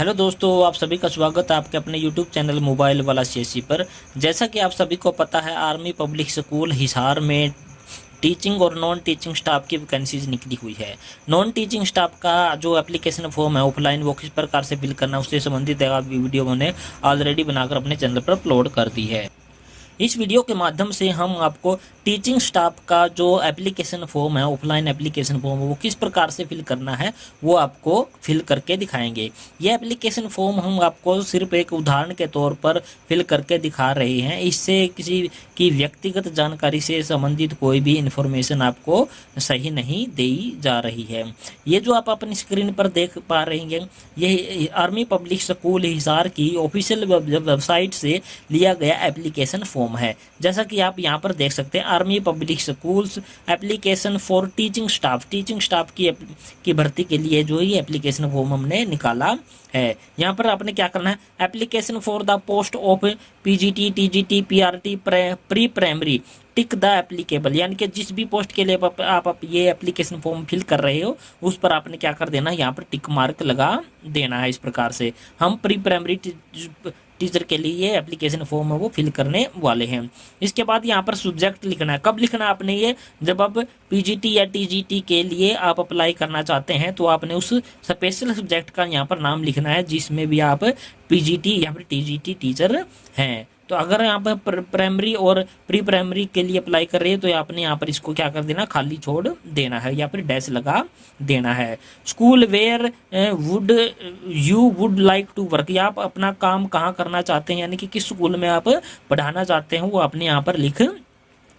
Hello दोस्तों, आप सभी का स्वागत है आपके अपने यूट्यूब चैनल मोबाइल वाला सीएससी पर। जैसा कि आप सभी को पता है, आर्मी पब्लिक स्कूल हिसार में टीचिंग और नॉन टीचिंग स्टाफ की वैकेंसीज निकली हुई है। नॉन टीचिंग स्टाफ का जो एप्लीकेशन फॉर्म है ऑफलाइन, वो किस प्रकार से फिल करना, उससे संबंधित वीडियो मैंने ऑलरेडी बनाकर अपने चैनल पर अपलोड कर दी है। इस वीडियो के माध्यम से हम आपको टीचिंग स्टाफ का जो एप्लीकेशन फॉर्म है, ऑफलाइन एप्लीकेशन फॉर्म है, वो किस प्रकार से फिल करना है वो आपको फिल करके दिखाएंगे। ये एप्लीकेशन फॉर्म हम आपको सिर्फ एक उदाहरण के तौर पर फिल करके दिखा रहे हैं। इससे किसी की व्यक्तिगत जानकारी से संबंधित कोई भी इंफॉर्मेशन आपको सही नहीं दी जा रही है। ये जो आप अपनी स्क्रीन पर देख पा रहे हैं, ये आर्मी पब्लिक स्कूल हिसार की ऑफिशियल वेबसाइट से लिया गया एप्लीकेशन फॉर्म है। जैसा कि आप यहाँ पर देख सकते हैं, army public schools application for teaching staff की भर्ती के लिए जो ये एप्लीकेशन फॉर्म हमने निकाला है। यहाँ पर आपने क्या करना है, application for the post of PGT, TGT, PRT, pre primary tick the applicable, यानी कि जिस भी पोस्ट के लिए आप ये एप्लीकेशन फॉर्म फिल कर रहे हो उस पर आपने क्या कर देना है, यहाँ पर टिक मार्क लगा देना है। इस प्रकार से हम प्री प्राइमरी टीचर के लिए ये एप्लीकेशन फॉर्म है वो फिल करने वाले हैं। इसके बाद यहाँ पर सब्जेक्ट लिखना है। कब लिखना है आपने ये, जब आप पीजीटी या टीजीटी के लिए आप अप्लाई करना चाहते हैं तो आपने उस स्पेशल सब्जेक्ट का यहाँ पर नाम लिखना है जिसमें भी आप पीजीटी या फिर टीजीटी टीचर हैं। तो अगर यहाँ पर प्राइमरी और प्री प्राइमरी के लिए अप्लाई कर रहे हैं तो आपने यहाँ पर इसको क्या कर देना, खाली छोड़ देना है या फिर डैश लगा देना है। School where would like to work, या आप अपना काम कहाँ करना चाहते हैं, यानी कि किस स्कूल में आप पढ़ाना चाहते हैं वो आपने यहाँ पर लिख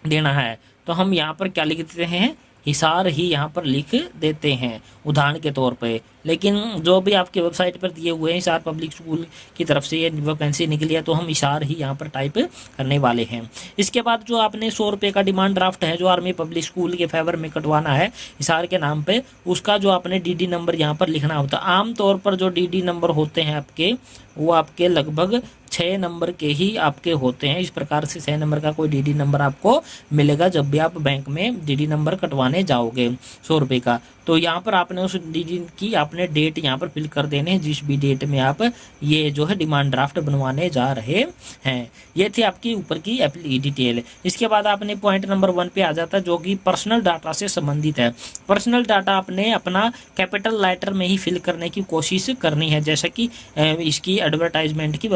देना है। तो हम यहाँ पर क्या लिख देते हैं, हिसार ही यहाँ पर लिख देते हैं उदाहरण के तौर पे। लेकिन जो भी आपके वेबसाइट पर दिए हुए हैं हिसार पब्लिक स्कूल की तरफ से ये वैकेंसी निकली है तो हम हिसार ही यहाँ पर टाइप करने वाले हैं। इसके बाद जो आपने 100 रुपये का डिमांड ड्राफ्ट है जो आर्मी पब्लिक स्कूल के फेवर में कटवाना है हिसार के नाम पे, उसका जो आपने डीडी नंबर यहाँ पर लिखना होता है। आमतौर पर जो डीडी नंबर होते हैं आपके, वो आपके लगभग 6 नंबर के ही आपके होते हैं। इस प्रकार से 6 नंबर का कोई डीडी नंबर आपको मिलेगा जब भी आप बैंक में डीडी नंबर कटवाने जाओगे 100 रुपये का। तो यहाँ पर आपने उस डीडी की आपने डेट यहाँ पर फिल कर देने हैं, जिस भी डेट में आप ये जो है डिमांड ड्राफ्ट बनवाने जा रहे हैं। ये थी आपकी ऊपर की डिटेल। इसके बाद आपने पॉइंट नंबर 1 पे आ जाता है जो कि पर्सनल डाटा से संबंधित है। पर्सनल डाटा आपने अपना कैपिटल लेटर में ही फिल करने की कोशिश करनी है, जैसा कि इसकी एडवर्टाइजमेंट की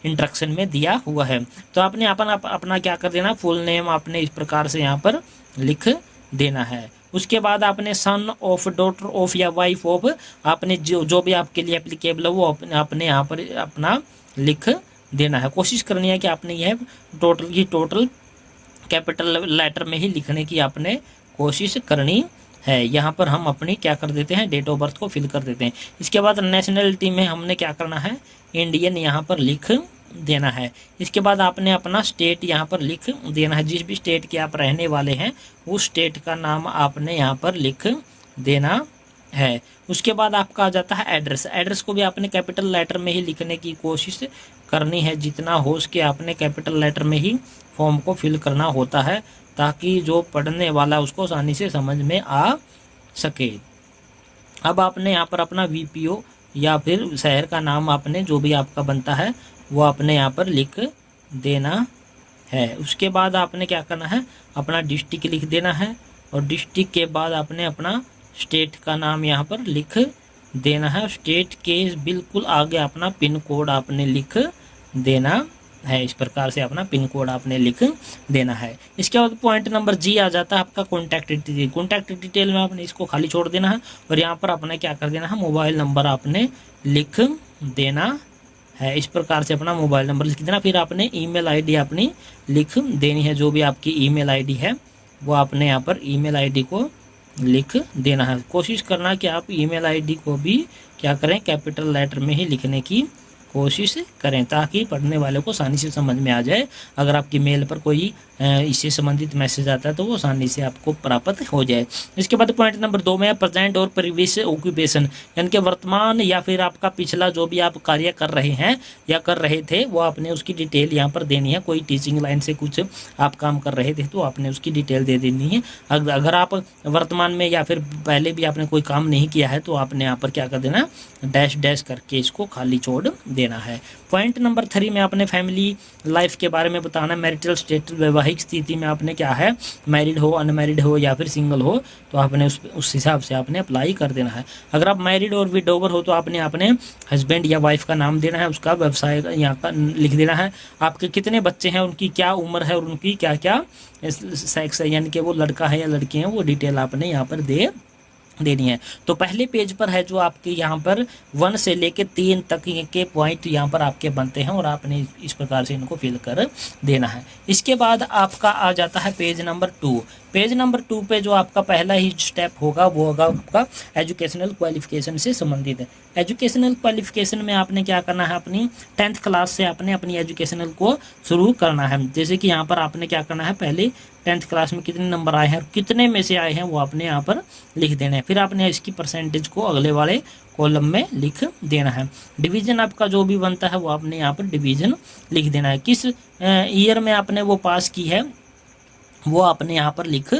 इंस्ट्रक्शन में दिया हुआ है। तो आपने अपना क्या कर देना, फुल नेम आपने इस प्रकार से यहाँ पर लिख देना है। उसके बाद आपने सन ऑफ, डॉटर ऑफ या वाइफ ऑफ, आपने जो भी आपके लिए एप्लीकेबल है वो आपने यहाँ पर अपना लिख देना है। कोशिश करनी है कि आपने यह टोटल कैपिटल लेटर में ही लिखने की आपने कोशिश करनी है। यहाँ पर हम अपनी क्या कर देते हैं, डेट ऑफ बर्थ को फिल कर देते हैं। इसके बाद नेशनलिटी में हमने क्या करना है, इंडियन यहाँ पर लिख देना है। इसके बाद आपने अपना स्टेट यहाँ पर लिख देना है। जिस भी स्टेट के आप रहने वाले हैं उस स्टेट का नाम आपने यहाँ पर लिख देना है। उसके बाद आपका आ जाता है एड्रेस। एड्रेस को भी आपने कैपिटल लेटर में ही लिखने की कोशिश करनी है। जितना हो सके आपने कैपिटल लेटर में ही फॉर्म को फिल करना होता है ताकि जो पढ़ने वाला उसको आसानी से समझ में आ सके। अब आपने यहाँ पर अपना वीपीओ या फिर शहर का नाम आपने जो भी आपका बनता है वो आपने यहाँ पर लिख देना है। उसके बाद आपने क्या करना है, अपना डिस्ट्रिक्ट लिख देना है और डिस्ट्रिक्ट के बाद आपने अपना स्टेट का नाम यहाँ पर लिख देना है। स्टेट के बिल्कुल आगे अपना पिन कोड आपने लिख देना है। इस प्रकार से अपना पिन कोड आपने लिख देना है। इसके बाद पॉइंट नंबर जी आ जाता है आपका कॉन्टैक्ट डिटेल। कॉन्टैक्ट डिटेल में आपने इसको खाली छोड़ देना है और यहाँ पर आपने क्या कर देना है, मोबाइल नंबर आपने लिख देना है। इस प्रकार से अपना मोबाइल नंबर लिख देना। फिर आपने ईमेल आईडी अपनी लिख देनी है। जो भी आपकी ईमेल आईडी है वो आपने यहाँ पर ईमेल आईडी को लिख देना है। कोशिश करना कि आप ईमेल आईडी को भी क्या करें, कैपिटल लेटर में ही लिखने की कोशिश करें, ताकि पढ़ने वाले को आसानी से समझ में आ जाए। अगर आपकी मेल पर कोई इससे संबंधित मैसेज आता है तो वो आसानी से आपको प्राप्त हो जाए। इसके बाद पॉइंट नंबर 2 में प्रेजेंट और प्रीवियस ऑक्यूपेशन, यानी कि वर्तमान या फिर आपका पिछला जो भी आप कार्य कर रहे हैं या कर रहे थे वो आपने उसकी डिटेल यहाँ पर देनी है। कोई टीचिंग लाइन से कुछ आप काम कर रहे थे तो आपने उसकी डिटेल दे देनी है। अगर आप वर्तमान में या फिर पहले भी आपने कोई काम नहीं किया है तो आपने यहाँ पर क्या कर देना, डैश डैश करके इसको खाली छोड़ देना है। पॉइंट नंबर 3 में आपने फैमिली लाइफ के बारे में बताना। मैरिटल स्टेटस, वैवाहिक स्थिति में आपने क्या है, मैरिड हो, अनमैरिड हो या फिर सिंगल हो, तो आपने उस हिसाब से आपने अप्लाई कर देना है। अगर आप मैरिड और विडोवर हो तो आपने अपने हस्बैंड या वाइफ का नाम देना है, उसका व्यवसाय यहाँ का लिख देना है, आपके कितने बच्चे हैं, उनकी क्या उम्र है और उनकी क्या क्या सेक्स है, यानी कि वो लड़का है या लड़की है, वो डिटेल आपने यहाँ पर देनी है। तो पहले पेज पर है जो आपके यहाँ पर 1 से लेके 3 तक के पॉइंट यहाँ पर आपके बनते हैं और आपने इस प्रकार से इनको फिल कर देना है। इसके बाद आपका आ जाता है पेज नंबर 2। पेज नंबर 2 पे जो आपका पहला ही स्टेप होगा वो होगा आपका एजुकेशनल क्वालिफिकेशन से संबंधित है। एजुकेशनल क्वालिफिकेशन में आपने क्या करना है, अपनी 10th क्लास से आपने अपनी एजुकेशनल को शुरू करना है। जैसे कि यहाँ पर आपने क्या करना है, पहले 10th क्लास में कितने नंबर आए हैं और कितने में से आए हैं वो आपने यहाँ पर लिख देना है। फिर आपने इसकी परसेंटेज को अगले वाले कॉलम में लिख देना है। डिवीज़न आपका जो भी बनता है वो आपने यहाँ पर डिवीज़न लिख देना है। किस ईयर में आपने वो पास की है वो आपने यहाँ पर लिख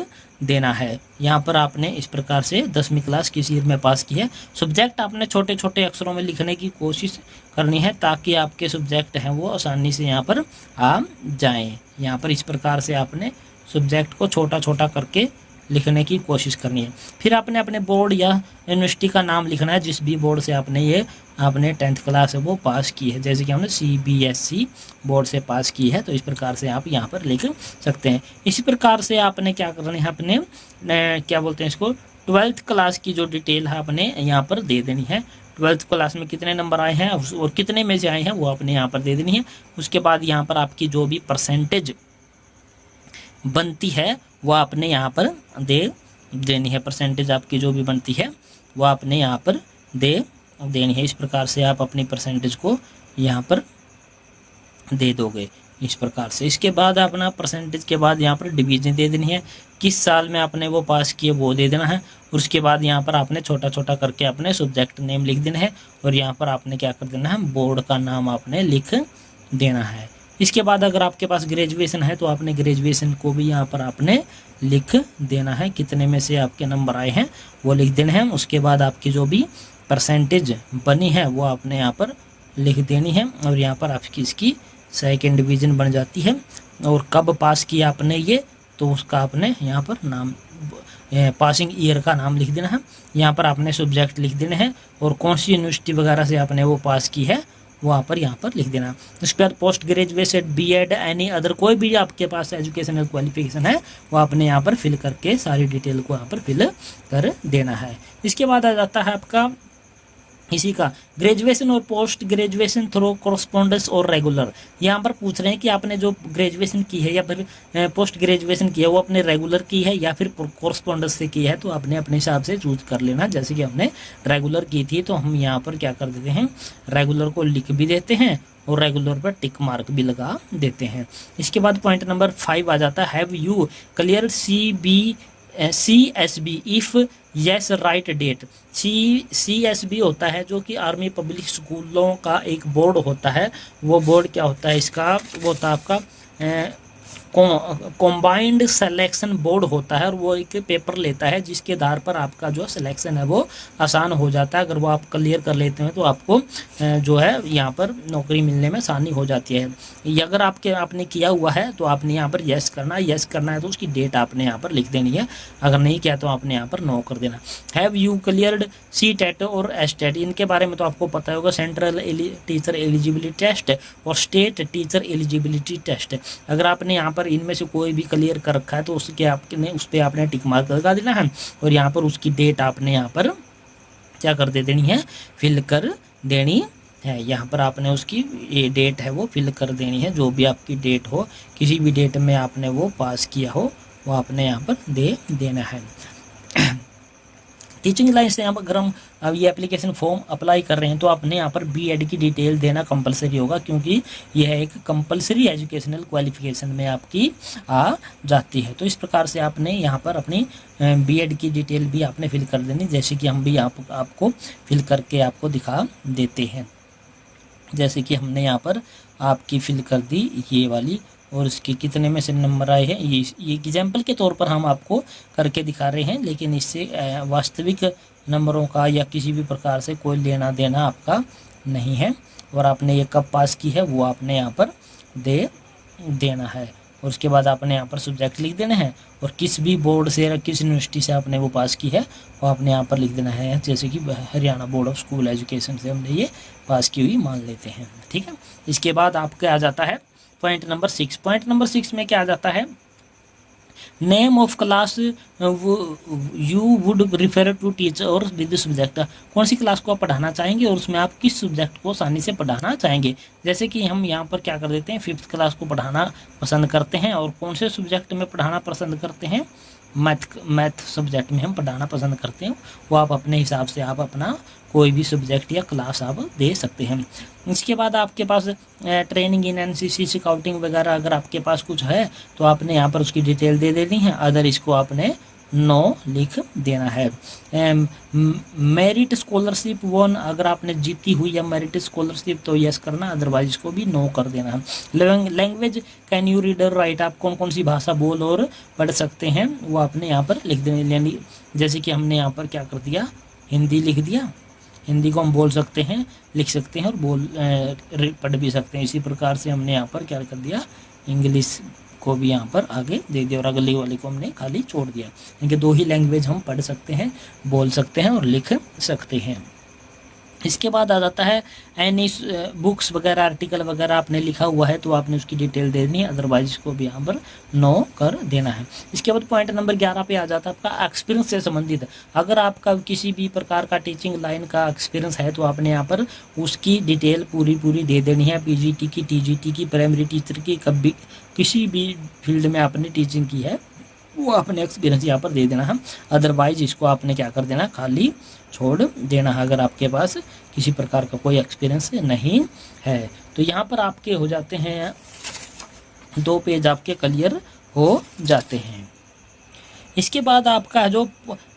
देना है। यहाँ पर आपने इस प्रकार से 10वीं क्लास किस ईयर में पास की है। सब्जेक्ट आपने छोटे छोटे अक्षरों में लिखने की कोशिश करनी है ताकि आपके सब्जेक्ट हैं वो आसानी से यहाँ पर आ जाएं। यहाँ पर इस प्रकार से आपने सब्जेक्ट को छोटा छोटा करके लिखने की कोशिश करनी है। फिर आपने अपने बोर्ड या यूनिवर्सिटी का नाम लिखना है, जिस भी बोर्ड से आपने 10th क्लास है वो पास की है। जैसे कि हमने CBSE बोर्ड से पास की है, तो इस प्रकार से आप यहाँ पर लिख सकते हैं। इसी प्रकार से आपने क्या करना है, अपने क्या बोलते हैं इसको, 12th क्लास की जो डिटेल है आपने यहाँ पर दे देनी है। 12th क्लास में कितने नंबर आए हैं और कितने में से आए हैं वो आपने यहाँ पर दे देनी है। उसके बाद यहाँ पर आपकी जो भी परसेंटेज बनती है वो आपने यहाँ पर देनी है। परसेंटेज आपकी जो भी बनती है वो आपने यहाँ पर देनी है। इस प्रकार से आप अपनी परसेंटेज को यहाँ पर दे दोगे इस प्रकार से। इसके बाद अपना परसेंटेज के बाद यहाँ पर डिवीजन दे देनी है, किस साल में आपने वो पास किए वो दे देना है। उसके बाद यहाँ पर आपने छोटा छोटा करके अपने सब्जेक्ट नेम लिख देना है और यहाँ पर आपने क्या कर देना है, बोर्ड का नाम आपने लिख देना है। इसके बाद अगर आपके पास ग्रेजुएशन है तो आपने ग्रेजुएशन को भी यहाँ पर आपने लिख देना है, कितने में से आपके नंबर आए हैं वो लिख देने हैं। उसके बाद आपकी जो भी परसेंटेज बनी है वो आपने यहाँ पर लिख देनी है और यहाँ पर आपकी इसकी 2nd डिवीज़न बन जाती है। और कब पास किया आपने ये, तो उसका आपने यहाँ पर नाम, पासिंग ईयर का नाम लिख देना है। यहाँ पर आपने सब्जेक्ट लिख देने हैं और कौन सी यूनिवर्सिटी वगैरह से आपने वो पास की है वो यहाँ पर लिख देना। उसके बाद post graduation, BEd, any other कोई भी आपके पास एजुकेशनल क्वालिफिकेशन है वो आपने यहाँ पर फिल करके सारी डिटेल को यहाँ पर फिल कर देना है। इसके बाद आ जाता है आपका इसी का ग्रेजुएशन और पोस्ट ग्रेजुएशन थ्रू कोरस्पोंडेंस और रेगुलर। यहाँ पर पूछ रहे हैं कि आपने जो ग्रेजुएशन की है या फिर पोस्ट ग्रेजुएशन की है वो अपने रेगुलर की है या फिर कोरस्पोंडेंस से की है, तो आपने अपने हिसाब से चूज कर लेना। जैसे कि हमने रेगुलर की थी तो हम यहाँ पर क्या कर देते हैं, रेगुलर को लिख भी देते हैं और रेगुलर पर टिक मार्क भी लगा देते हैं। इसके बाद पॉइंट नंबर 5 आ जाता है, have you clear CSB if yes write date. CSB होता है जो कि आर्मी पब्लिक स्कूलों का एक बोर्ड होता है। वो बोर्ड क्या होता है इसका, वो होता है आपका कॉम्बाइंड सिलेक्शन बोर्ड होता है और वो एक पेपर लेता है जिसके आधार पर आपका जो सिलेक्शन है वो आसान हो जाता है। अगर वो आप क्लियर कर लेते हैं तो आपको जो है यहाँ पर नौकरी मिलने में आसानी हो जाती है। ये अगर आपने किया हुआ है तो आपने यहाँ पर यस करना है, यस करना है तो उसकी डेट आपने यहाँ पर लिख देनी है। अगर नहीं किया तो आपने यहाँ पर नो कर देना। हैव यू क्लियर्ड CTET और STET, इनके बारे में तो आपको पता होगा, सेंट्रल टीचर एलिजिबिलिटी टेस्ट और स्टेट टीचर एलिजिबिलिटी टेस्ट। अगर आपने यहाँ पर इनमें से कोई भी क्लियर कर रखा है तो उसके आपने उस पर आपने टिक मार्क लगा देना है और यहाँ पर उसकी डेट आपने यहाँ पर क्या कर दे देनी है, फिल कर देनी है। यहाँ पर आपने उसकी ये डेट है वो फिल कर देनी है। जो भी आपकी डेट हो, किसी भी डेट में आपने वो पास किया हो वो आपने यहाँ पर दे देना है। टीचिंग लाइन से अगर हम अब ये एप्लीकेशन फॉर्म अप्लाई कर रहे हैं तो आपने यहाँ पर बीएड की डिटेल देना कंपलसरी होगा, क्योंकि यह एक कंपलसरी एजुकेशनल क्वालिफिकेशन में आपकी आ जाती है। तो इस प्रकार से आपने यहाँ पर अपनी बीएड की डिटेल भी आपने फिल कर देनी, जैसे कि हम भी आपको फिल करके आपको दिखा देते हैं। जैसे कि हमने यहाँ पर आपकी फिल कर दी ये वाली, और इसके कितने में से नंबर आए हैं ये एग्जाम्पल के तौर पर हम आपको करके दिखा रहे हैं, लेकिन इससे वास्तविक नंबरों का या किसी भी प्रकार से कोई लेना देना आपका नहीं है। और आपने ये कब पास की है वो आपने यहाँ पर दे देना है, और उसके बाद आपने यहाँ पर सब्जेक्ट लिख देना है, और किस भी बोर्ड से या किस यूनिवर्सिटी से आपने वो पास की है वो आपने यहाँ पर लिख देना है। जैसे कि Haryana board of school education से हमने ये पास की हुई मान लेते हैं, ठीक है। इसके बाद आपके आ जाता है पॉइंट नंबर 6। पॉइंट नंबर 6 में क्या आ जाता है, name of class you would refer to teacher और विद सब्जेक्ट। कौन सी क्लास को आप पढ़ाना चाहेंगे और उसमें आप किस सब्जेक्ट को आसानी से पढ़ाना चाहेंगे। जैसे कि हम यहाँ पर क्या कर देते हैं, 5th क्लास को पढ़ाना पसंद करते हैं, और कौन से सब्जेक्ट में पढ़ाना पसंद करते हैं, मैथ सब्जेक्ट में हम पढ़ाना पसंद करते हैं। वो आप अपने हिसाब से आप अपना कोई भी सब्जेक्ट या क्लास आप दे सकते हैं। इसके बाद आपके पास ट्रेनिंग इन एनसीसी स्काउटिंग वगैरह अगर आपके पास कुछ है तो आपने यहाँ पर उसकी डिटेल दे देनी है, अदर इसको आपने नो लिख देना है। मेरिट स्कॉलरशिप वन, अगर आपने जीती हुई या मेरिट स्कॉलरशिप तो यस करना, अदरवाइज इसको भी नो कर देना है। लैंग्वेज कैन यू रीड और राइट, आप कौन कौन सी भाषा बोल और पढ़ सकते हैं वो आपने यहाँ पर लिख देना। जैसे कि हमने यहाँ पर क्या कर दिया, हिंदी लिख दिया, हिंदी को हम बोल सकते हैं, लिख सकते हैं और पढ़ भी सकते हैं। इसी प्रकार से हमने यहाँ पर क्या कर दिया, इंग्लिश को भी यहाँ पर आगे दे दिया, और अगली वाले को हमने खाली छोड़ दिया। इनके 2 ही लैंग्वेज हम पढ़ सकते हैं, बोल सकते हैं और लिख सकते हैं। इसके बाद आ जाता है एनी बुक्स वगैरह आर्टिकल वगैरह आपने लिखा हुआ है तो आपने उसकी डिटेल दे देनी है, अदरवाइज इसको भी यहाँ पर नो कर देना है। इसके बाद पॉइंट नंबर 11 पे आ जाता है आपका एक्सपीरियंस से संबंधित। अगर आपका किसी भी प्रकार का टीचिंग लाइन का एक्सपीरियंस है तो आपने यहाँ पर उसकी डिटेल पूरी दे देनी है। पीजीटी की, टीजीटी की, प्राइमरी टीचर की, कभी किसी भी फील्ड में आपने टीचिंग की है वो आपने एक्सपीरियंस यहाँ पर दे देना है, अदरवाइज इसको आपने क्या कर देना, खाली छोड़ देना है अगर आपके पास किसी प्रकार का कोई एक्सपीरियंस नहीं है। तो यहाँ पर आपके हो जाते हैं 2 पेज आपके क्लियर हो जाते हैं। इसके बाद आपका जो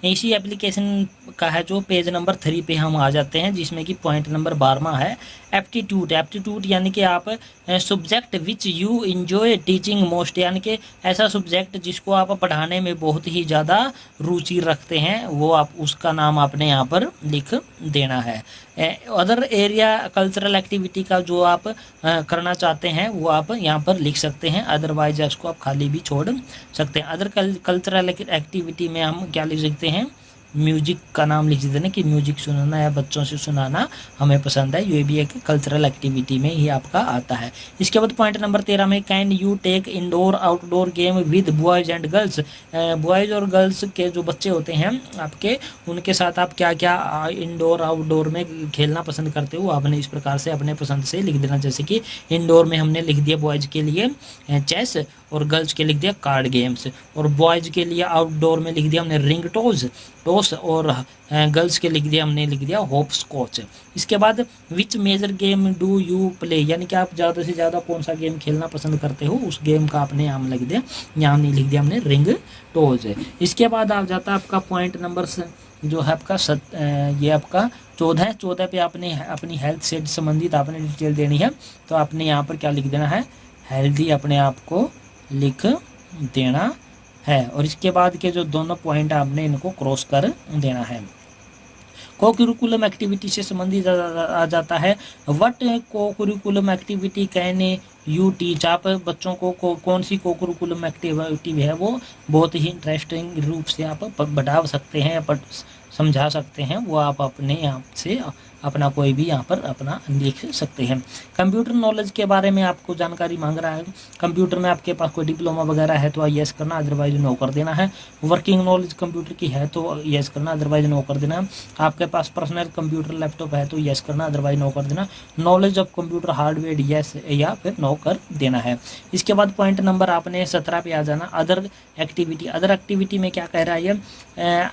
इसी एप्लीकेशन का है जो पेज नंबर 3 पे हम आ जाते हैं, जिसमें कि पॉइंट नंबर 12वां है एप्टीट्यूड। एप्टीट्यूड यानी कि आप subject which you enjoy teaching most, यानी कि ऐसा सब्जेक्ट जिसको आप पढ़ाने में बहुत ही ज़्यादा रुचि रखते हैं वो आप उसका नाम आपने यहाँ पर लिख देना है। अदर एरिया कल्चरल एक्टिविटी का जो आप करना चाहते हैं वो आप यहाँ पर लिख सकते हैं, अदरवाइज उसको आप खाली भी छोड़ सकते हैं। अदर कल्चरल एक्टिविटी में हम क्या लिख सकते हैं, म्यूजिक का नाम लिख देते हैं कि म्यूजिक सुनाना या बच्चों से सुनाना हमें पसंद है, ये भी एक कल्चरल एक्टिविटी में ही आपका आता है। इसके बाद पॉइंट नंबर 13 में can you take indoor outdoor game with boys and girls. Boys और गर्ल्स के जो बच्चे होते हैं आपके, उनके साथ आप क्या क्या इंडोर आउटडोर में खेलना पसंद करते हो आपने इस प्रकार से अपने पसंद से लिख देना। जैसे कि इंडोर में हमने लिख दिया बॉयज़ के लिए चेस और गर्ल्स के लिख दिया कार्ड गेम्स, और बॉयज़ के लिए आउटडोर में लिख दिया हमने रिंग टॉस और गर्ल्स के लिख दिया होप स्कॉच। इसके बाद which major game do you play, यानी कि आप ज़्यादा से ज़्यादा कौन सा गेम खेलना पसंद करते हो उस गेम का आपने नाम लिख दिया, यहाँ नहीं लिख दिया हमने रिंग टॉस। इसके बाद आ जाता है आपका पॉइंट नंबर जो है आपका ये आपका 14 पे आपने अपनी हेल्थ से संबंधित आपने डिटेल देनी है, तो आपने यहाँ पर क्या लिख देना है, हेल्दी अपने आप को लिख देना है। और इसके बाद के जो दोनों पॉइंट आपने इनको क्रॉस कर देना है। को-करिकुलम एक्टिविटी से संबंधित आ जाता है what co-curriculum activity can you teach, आप बच्चों को कौन सी को-करिकुलम एक्टिविटी है वो बहुत ही इंटरेस्टिंग रूप से आप बढ़ा सकते हैं, समझा सकते हैं, वो आप अपने यहाँ से अपना कोई भी यहाँ पर अपना लिख सकते हैं। कंप्यूटर नॉलेज के बारे में आपको जानकारी मांग रहा है, कंप्यूटर में आपके पास कोई डिप्लोमा वगैरह है तो यस करना, अदरवाइज नो कर देना है। वर्किंग नॉलेज कंप्यूटर की है तो यस करना, अदरवाइज नो कर देना है। आपके पास पर्सनल कंप्यूटर लैपटॉप है तो यस करना, अदरवाइज नो कर देना। Knowledge of computer hardware yes या फिर नो कर देना है। इसके बाद पॉइंट नंबर आपने 17 पे आ जाना, अदर एक्टिविटी। अदर एक्टिविटी में क्या कह रहा है ये,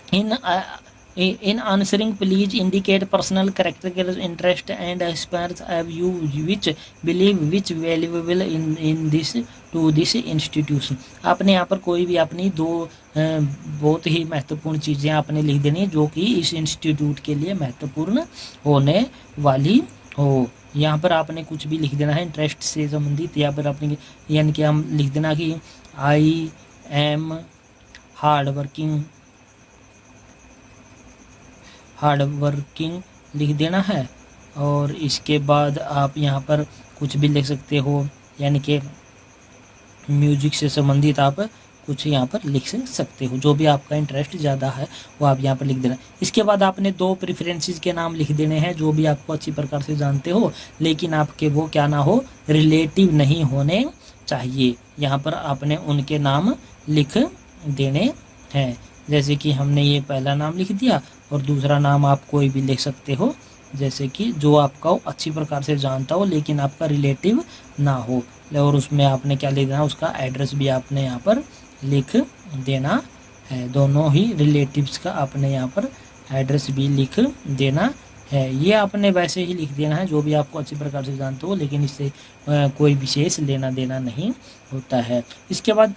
In answering, please indicate personal characteristics, interest, and aspirations of you which believe which valuable in this to this institution. आपने यहाँ पर कोई भी अपनी दो बहुत ही महत्वपूर्ण चीज़ें आपने लिख देनी है जो कि इस इंस्टीट्यूट के लिए महत्वपूर्ण होने वाली हो। यहाँ पर आपने कुछ भी लिख देना है इंटरेस्ट से संबंधित, या फिर अपनी यानी कि हम लिख देना कि आई एम हार्ड वर्किंग लिख देना है। और इसके बाद आप यहाँ पर कुछ भी लिख सकते हो, यानी कि म्यूजिक से संबंधित आप कुछ यहाँ पर लिख सकते हो, जो भी आपका इंटरेस्ट ज़्यादा है वो आप यहाँ पर लिख देना। इसके बाद आपने दो प्रेफरेंसेस के नाम लिख देने हैं जो भी आपको अच्छी प्रकार से जानते हो, लेकिन आपके वो क्या ना हो, रिलेटिव नहीं होने चाहिए। यहाँ पर आपने उनके नाम लिख देने हैं। जैसे कि हमने ये पहला नाम लिख दिया, और दूसरा नाम आप कोई भी लिख सकते हो, जैसे कि जो आपका अच्छी प्रकार से जानता हो लेकिन आपका रिलेटिव ना हो। और उसमें आपने क्या लिख देना, उसका एड्रेस भी आपने यहाँ पर लिख देना है। दोनों ही रिलेटिव्स का आपने यहाँ पर एड्रेस भी लिख देना है। ये आपने वैसे ही लिख देना है जो भी आपको अच्छी प्रकार से जानते हो, लेकिन इससे कोई विशेष लेना देना नहीं होता है। इसके बाद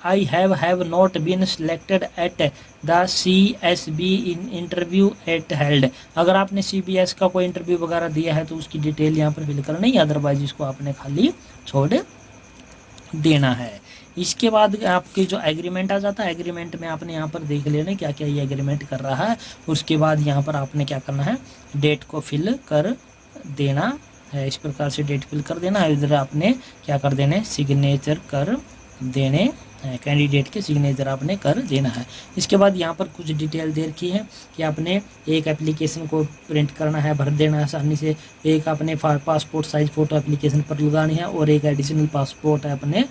I have not been selected at the CSB in interview at held। अगर आपने CBS का कोई इंटरव्यू वगैरह दिया है तो उसकी डिटेल यहाँ पर फिल करना ही, अदरवाइज इसको आपने खाली छोड़ देना है। इसके बाद आपके जो एग्रीमेंट आ जाता है, एग्रीमेंट में आपने यहाँ पर देख लेना क्या क्या ये एग्रीमेंट कर रहा है। उसके बाद यहाँ पर आपने क्या करना है, डेट को फिल कर देना है। इस प्रकार से डेट फिल कर देना है। इधर आपने क्या कर देना है, सिग्नेचर कर देने, कैंडिडेट के सिग्नेचर आपने कर देना है। इसके बाद यहाँ पर कुछ डिटेल दे रखी है कि आपने एक एप्लीकेशन को प्रिंट करना है, भर देना है आसानी से। एक आपने पासपोर्ट साइज फ़ोटो एप्लीकेशन पर लगानी है, और एक एडिशनल पासपोर्ट अपने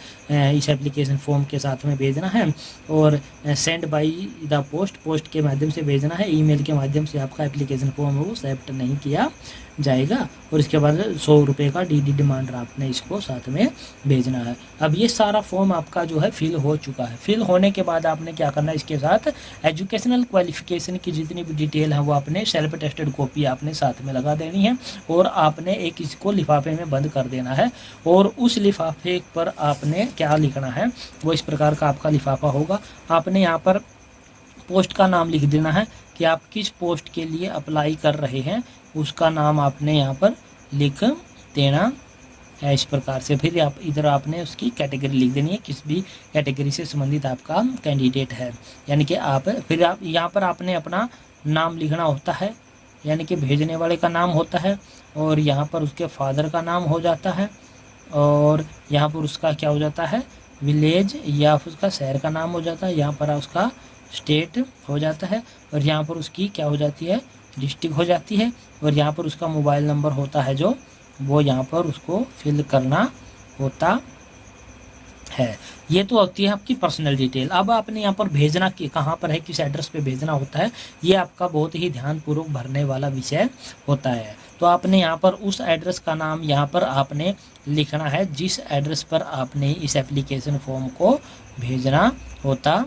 इस एप्लीकेशन फॉर्म के साथ में भेजना है। और सेंड बाई द पोस्ट के माध्यम से भेजना है। ईमेल के माध्यम से आपका एप्लीकेशन फॉर्म वो एक्सेप्ट नहीं किया जाएगा। और इसके बाद 100 रुपये का DD डिमांड आपने इसको साथ में भेजना है। अब ये सारा फॉर्म आपका जो है फिल हो चुका है। फिल होने के बाद आपने क्या करना है, इसके साथ एजुकेशनल क्वालिफिकेशन की जितनी भी डिटेल है वो आपने सेल्फ अटेस्टेड कॉपी आपने साथ में लगा देनी है, और आपने एक इसको लिफाफे में बंद कर देना है। और उस लिफाफे पर आपने क्या लिखना है, वो इस प्रकार का आपका लिफाफा होगा। आपने यहाँ पर पोस्ट का नाम लिख देना है कि आप किस पोस्ट के लिए अप्लाई कर रहे हैं, उसका नाम आपने यहाँ पर लिख देना है इस प्रकार से। फिर आप इधर आपने उसकी कैटेगरी लिख देनी है, किस भी कैटेगरी से संबंधित आपका कैंडिडेट है, यानी कि आप फिर आप यहाँ पर आपने अपना नाम लिखना होता है, यानी कि भेजने वाले का नाम होता है, और यहाँ पर उसके फादर का नाम हो जाता है, और यहाँ पर उसका क्या हो जाता है, विलेज या फिर उसका शहर का नाम हो जाता है, यहाँ पर उसका स्टेट हो जाता है, और यहाँ पर उसकी क्या हो जाती है, डिस्ट्रिक्ट हो जाती है, और यहाँ पर उसका मोबाइल नंबर होता है जो वो यहाँ पर उसको फिल करना होता है। ये तो होती है आपकी पर्सनल डिटेल। अब आपने यहाँ पर भेजना कि कहाँ पर है, किस एड्रेस पे भेजना होता है, ये आपका बहुत ही ध्यानपूर्वक भरने वाला विषय होता है। तो आपने यहाँ पर उस एड्रेस का नाम यहाँ पर आपने लिखना है जिस एड्रेस पर आपने इस एप्लीकेशन फॉर्म को भेजना होता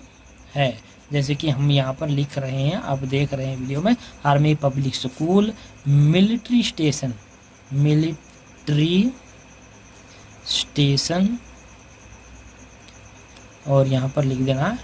है। जैसे कि हम यहाँ पर लिख रहे हैं, आप देख रहे हैं वीडियो में, army public school, military station, और यहाँ पर लिख देना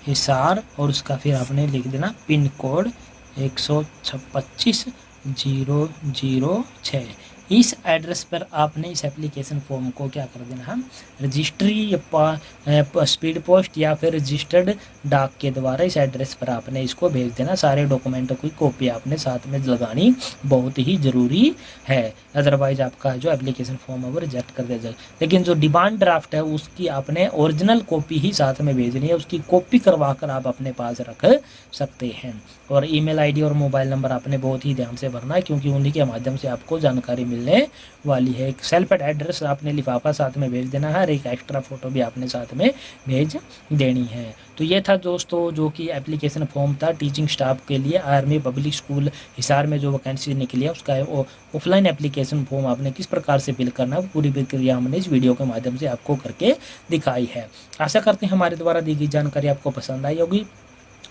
हिसार, और उसका फिर आपने लिख देना पिन कोड 125,006। इस एड्रेस पर आपने इस एप्लीकेशन फॉर्म को क्या कर देना है, रजिस्ट्री या स्पीड पोस्ट या फिर रजिस्टर्ड डाक के द्वारा इस एड्रेस पर आपने इसको भेज देना। सारे डॉक्यूमेंटों की कॉपी आपने साथ में लगानी बहुत ही ज़रूरी है, अदरवाइज आपका जो एप्लीकेशन फॉर्म है वो रिजेक्ट कर दिया जाए। लेकिन जो डिमांड ड्राफ्ट है उसकी आपने ओरिजिनल कॉपी ही साथ में भेजनी है, उसकी कॉपी करवा कर आप अपने पास रख सकते हैं। और ईमेल आईडी और मोबाइल नंबर आपने बहुत ही ध्यान से भरना है, क्योंकि उन्हीं के माध्यम से आपको जानकारी मिलने वाली है। एक सेल्फ एड्रेस आपने लिफाफा साथ में भेज देना है, और एक एक्स्ट्रा फोटो भी आपने साथ में भेज देनी है। तो ये था दोस्तों जो कि एप्लीकेशन फॉर्म था टीचिंग स्टाफ के लिए आर्मी पब्लिक स्कूल हिसार में जो वैकेंसी निकली है उसका ऑफलाइन एप्लीकेशन फॉर्म आपने किस प्रकार से फिल करना है, पूरी प्रक्रिया हमने इस वीडियो के माध्यम से आपको करके दिखाई है। आशा करते हैं हमारे द्वारा दी गई जानकारी आपको पसंद आई होगी।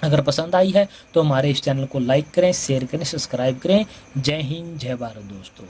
अगर पसंद आई है तो हमारे इस चैनल को लाइक करें, शेयर करें, सब्सक्राइब करें। जय हिंद, जय भारत दोस्तों।